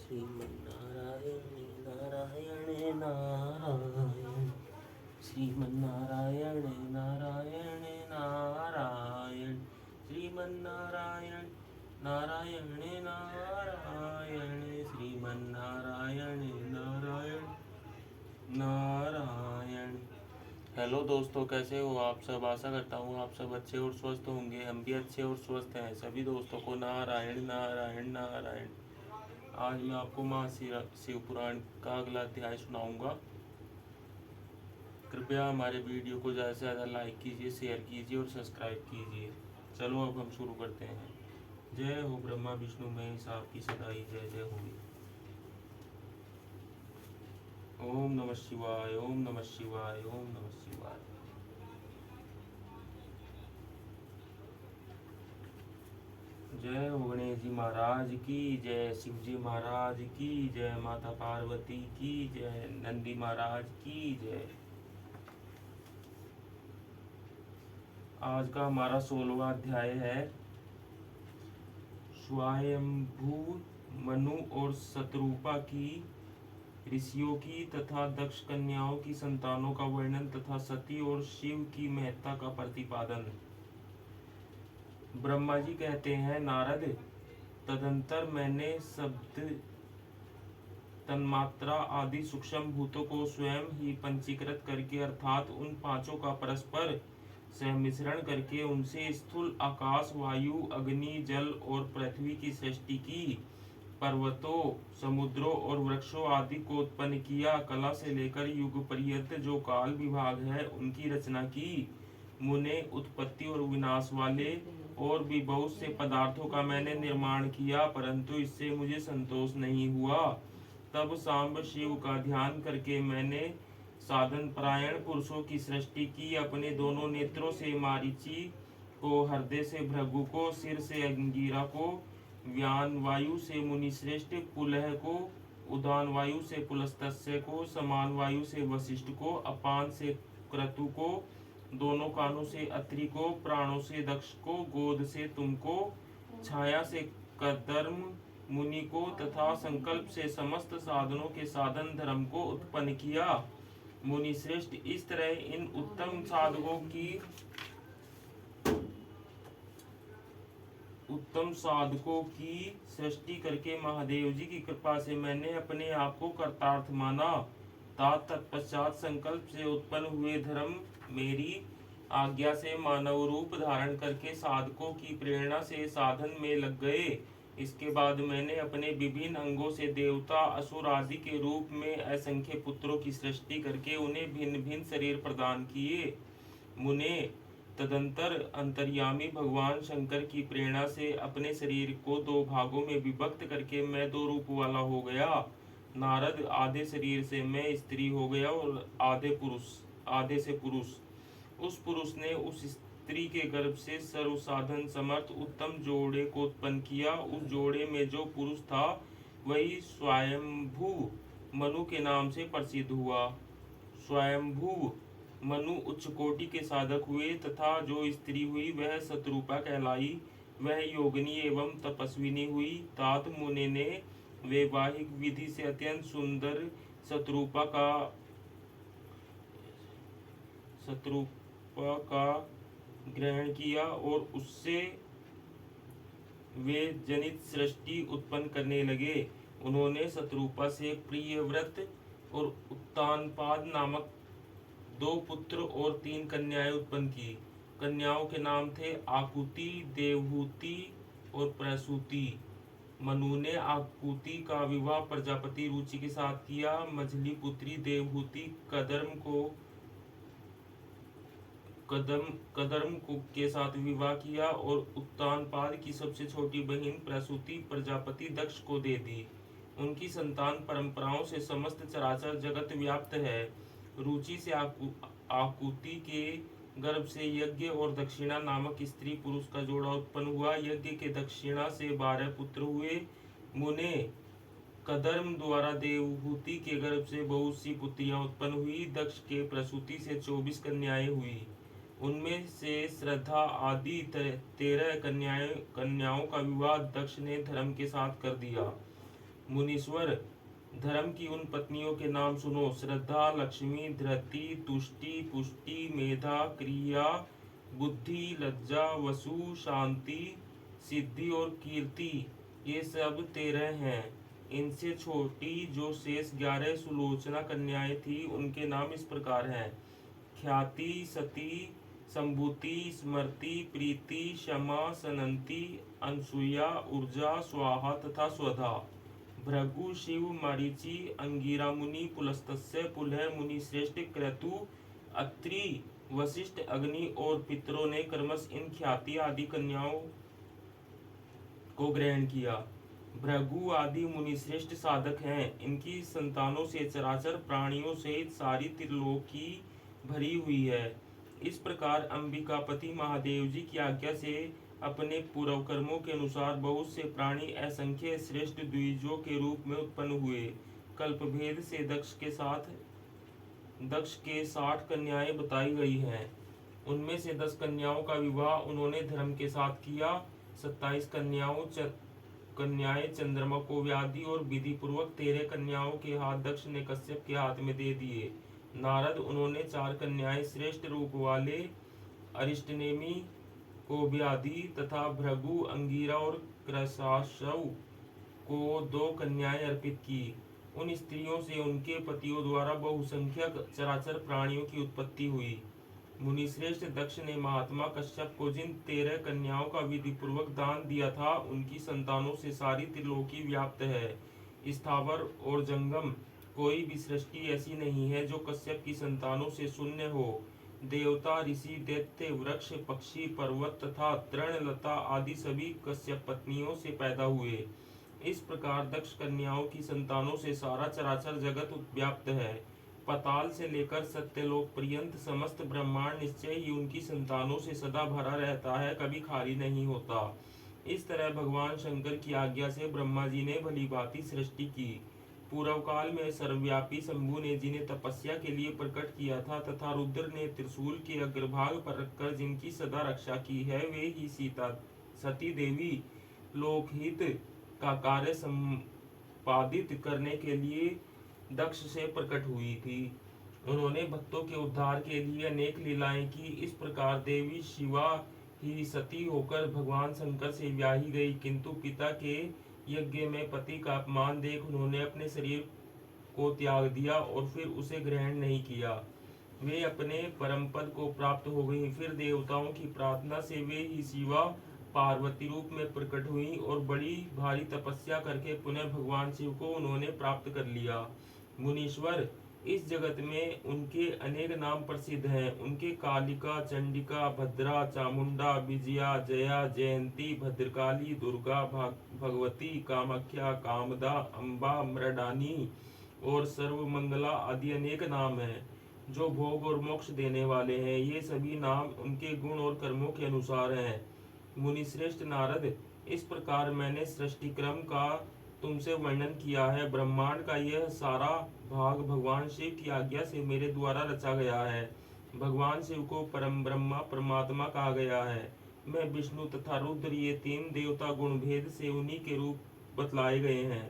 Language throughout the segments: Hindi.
श्रीमन्नारायण नारायण नारायण श्रीमन्नारायण नारायण नारायण श्रीमन्नारायण नारायण नारायण श्रीमन्नारायण नारायण नारायण। हेलो दोस्तों, कैसे हो आप सब। आशा करता हूँ आप सब अच्छे और स्वस्थ होंगे। हम भी अच्छे और स्वस्थ हैं। सभी दोस्तों को नारायण नारायण नारायण। आज मैं आपको महाशिव पुराण का अगला अध्याय सुनाऊंगा। कृपया हमारे वीडियो को ज़्यादा से ज़्यादा लाइक कीजिए, शेयर कीजिए और सब्सक्राइब कीजिए। चलो अब हम शुरू करते हैं। जय हो ब्रह्मा विष्णु महेश, आपकी सदा ही जय जय होगी। ओम नमः शिवाय, ओम नमः शिवाय, ओम नमः शिवाय। जय हो गणेश जी महाराज की जय, शिव जी महाराज की जय, माता पार्वती की जय, नंदी महाराज की जय। आज का हमारा 16वां अध्याय है स्वयंभू मनु और शतरूपा की, ऋषियों की तथा दक्ष कन्याओं की संतानों का वर्णन तथा सती और शिव की महत्ता का प्रतिपादन। ब्रह्मा जी कहते हैं, नारद, तदंतर मैंने शब्द, तन्मात्रा आदि सूक्ष्म भूतों को स्वयं ही पंचीकृत करके अर्थात उन पांचों का परस्पर सहमिश्रण करके उनसे स्थूल आकाश, वायु, अग्नि, जल और पृथ्वी की सृष्टि की। पर्वतों, समुद्रों और वृक्षों आदि को उत्पन्न किया। कला से लेकर युग पर्यंत जो काल विभाग है उनकी रचना की। मुने, उत्पत्ति और विनाश वाले और भी बहुत से पदार्थों का मैंने निर्माण किया, परंतु इससे मुझे संतोष नहीं हुआ। तब सांब शिव का ध्यान करके मैंने साधन परायण पुरुषों की सृष्टि की। अपने दोनों नेत्रों से मारीची को, हृदय से भृगु को, सिर से अंगीरा को, व्यान वायु से मुनिश्रेष्ठ पुलह को, उदान वायु से पुलस्तस्य को, समान वायु से वशिष्ठ को, अपान से क्रतु को, दोनों कानों से अत्रि को, प्राणों से दक्ष को, गोद से तुमको, छाया से कदर्म मुनि को तथा संकल्प से समस्त साधनों के साधन धर्म को उत्पन्न किया। मुनि श्रेष्ठ, इस तरह इन उत्तम साधकों की सृष्टि करके महादेव जी की कृपा से मैंने अपने आप को कर्तार्थ माना। तत्पश्चात संकल्प से उत्पन्न हुए धर्म मेरी आज्ञा से मानव रूप धारण करके साधकों की प्रेरणा से साधन में लग गए। इसके बाद मैंने अपने विभिन्न अंगों से देवता, असुर आदि के रूप में असंख्य पुत्रों की सृष्टि करके उन्हें भिन्न भिन्न शरीर प्रदान किए। मुने, तदंतर अंतर्यामी भगवान शंकर की प्रेरणा से अपने शरीर को दो भागों में विभक्त करके मैं दो रूप वाला हो गया। नारद, आधे शरीर से मैं स्त्री हो गया और आधे से पुरुष। उस पुरुष ने उस स्त्री के गर्भ से सर्व साधन समर्थ उत्तम जोड़े को उत्पन्न किया। उस जोड़े में जो पुरुष था वही स्वयंभू मनु के नाम से प्रसिद्ध हुआ। स्वयंभू मनु उच्च कोटि के साधक हुए तथा जो स्त्री हुई वह शतरूपा कहलाई। वह योगिनी एवं तपस्विनी हुई। तात मुनि ने वैवाहिक विधि से अत्यंत सुंदर शतरूपा का ग्रहण किया और उससे वे जनित सृष्टि उत्पन्न करने लगे। उन्होंने शतरूपा से प्रियव्रत और उत्तानपाद नामक दो पुत्र और 3 कन्याएं उत्पन्न की। कन्याओं के नाम थे आकुति, देवहूति और प्रसूति। मनु ने आकुति का विवाह प्रजापति रुचि के साथ किया। मझली पुत्री देवहूति कदर्म के साथ विवाह किया और उत्तानपाद की सबसे छोटी बहन प्रसूति प्रजापति दक्ष को दे दी। उनकी संतान परंपराओं से समस्त चराचर जगत व्याप्त है। रुचि से आकुति के गर्भ से यज्ञ और दक्षिणा नामक स्त्री पुरुष का जोड़ा उत्पन्न हुआ। यज्ञ के दक्षिणा से 12 पुत्र हुए। मुने, कदर्म द्वारा देवहूति के गर्भ से बहुत सी पुत्रियां उत्पन्न हुई। दक्ष के प्रसूति से 24 कन्याएं हुई। उनमें से श्रद्धा आदि 13 कन्याओं का विवाह दक्ष ने धर्म के साथ कर दिया। मुनीश्वर, धर्म की उन पत्नियों के नाम सुनो: श्रद्धा, लक्ष्मी, धृति, तुष्टि, पुष्टि, मेधा, क्रिया, बुद्धि, लज्जा, वसु, शांति, सिद्धि और कीर्ति। ये सब 13 हैं। इनसे छोटी जो शेष 11 सुलोचना कन्याएं थी, उनके नाम इस प्रकार हैं: ख्याति, सती, संभूति, स्मृति, प्रीति, क्षमा, सनंती, अनसुया, ऊर्जा, स्वाहा तथा स्वधा। भृगु, शिव, मरीचि, अंगिरा मुनि, पुलस्त्य, पुलह मुनि श्रेष्ठ, क्रतु, अत्रि, वशिष्ठ, अग्नि और पितरों ने क्रमश इन ख्याति आदि कन्याओं को ग्रहण किया। भृगु आदि मुनि श्रेष्ठ साधक हैं। इनकी संतानों से चराचर प्राणियों सहित सारी त्रिलोकी भरी हुई है। इस प्रकार अंबिकापति महादेव जी की आज्ञा से अपने पूर्व कर्मों के अनुसार बहुत से प्राणी असंख्य श्रेष्ठ द्विजों के रूप में उत्पन्न हुए। कल्पभेद से दक्ष के 60 कन्याएं बताई गई हैं। उनमें से 10 कन्याओं का विवाह उन्होंने धर्म के साथ किया। 27 कन्याएं चंद्रमा को व्याधि और विधि पूर्वक 13 कन्याओं के हाथ दक्ष ने कश्यप के हाथ में दे दिए। नारद, उन्होंने 4 कन्याएं श्रेष्ठ रूप वाले अरिष्टनेमि को व्याधि तथा भृगु, अंगिरा और क्रशाशव को 2 कन्याएं अर्पित की। उन स्त्रियों से उनके पतियों द्वारा बहुसंख्यक चराचर प्राणियों की उत्पत्ति हुई। मुनिश्रेष्ठ दक्ष ने महात्मा कश्यप को जिन 13 कन्याओं का विधि पूर्वक दान दिया था, उनकी संतानों से सारी त्रिलोकी व्याप्त है। स्थावर और जंगम कोई भी सृष्टि ऐसी नहीं है जो कश्यप की संतानों से शून्य हो। देवता, ऋषि, दैत्य, वृक्ष, पक्षी, पर्वत तथा तृणलता आदि सभी कश्यप पत्नियों से पैदा हुए। इस प्रकार दक्ष कन्याओं की संतानों से सारा चराचर जगत व्याप्त है। पाताल से लेकर सत्यलोक पर्यंत समस्त ब्रह्मांड निश्चय ही उनकी संतानों से सदा भरा रहता है, कभी खाली नहीं होता। इस तरह भगवान शंकर की आज्ञा से ब्रह्मा जी ने भली भांति सृष्टि की। पूर्व काल में सर्वव्यापी शंभु ने जिन्हें तपस्या के लिए प्रकट किया था तथा रुद्र ने त्रिशूल के अग्रभाग पर रखकर जिनकी सदा रक्षा की है, वे ही सती देवी लोकहित का कार्य संपादित करने के लिए दक्ष से प्रकट हुई थी। उन्होंने भक्तों के उद्धार के लिए अनेक लीलाएं की। इस प्रकार देवी शिवा ही सती होकर भगवान शंकर से ब्याही गई, किंतु पिता के यज्ञ में पति का अपमान देख उन्होंने अपने शरीर को त्याग दिया और फिर उसे ग्रहण नहीं किया। वे अपने परम पद को प्राप्त हो गई। फिर देवताओं की प्रार्थना से वे ही शिवा पार्वती रूप में प्रकट हुई और बड़ी भारी तपस्या करके पुनः भगवान शिव को उन्होंने प्राप्त कर लिया। मुनीश्वर, इस जगत में उनके अनेक नाम प्रसिद्ध हैं। उनके कालिका, चंडिका, भद्रा, चामुंडा, विजया, जया, जयंती, भद्रकाली, दुर्गा, भगवती, कामाख्या, कामदा, अम्बा, मृडानी और सर्वमंगला आदि अनेक नाम हैं, जो भोग और मोक्ष देने वाले हैं। ये सभी नाम उनके गुण और कर्मों के अनुसार हैं। मुनिश्रेष्ठ नारद, इस प्रकार मैंने सृष्टि क्रम का तुमसे वर्णन किया है। ब्रह्मांड का यह सारा भाग भगवान शिव की आज्ञा से मेरे द्वारा रचा गया है। भगवान शिव को परम ब्रह्मा परमात्मा कहा गया है। मैं विष्णु तथा रुद्र, ये 3 देवता गुण भेद से उन्हीं के रूप बतलाए गए हैं।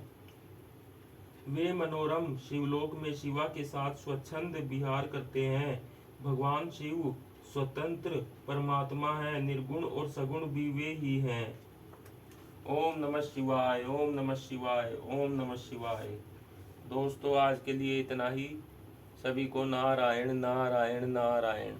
वे मनोरम शिवलोक में शिवा के साथ स्वच्छंद विहार करते हैं। भगवान शिव स्वतंत्र परमात्मा है, निर्गुण और सगुण भी वे ही हैं। ओम नमः शिवाय, ओम नमः शिवाय, ओम नमः शिवाय। दोस्तों, आज के लिए इतना ही। सभी को नारायण नारायण नारायण।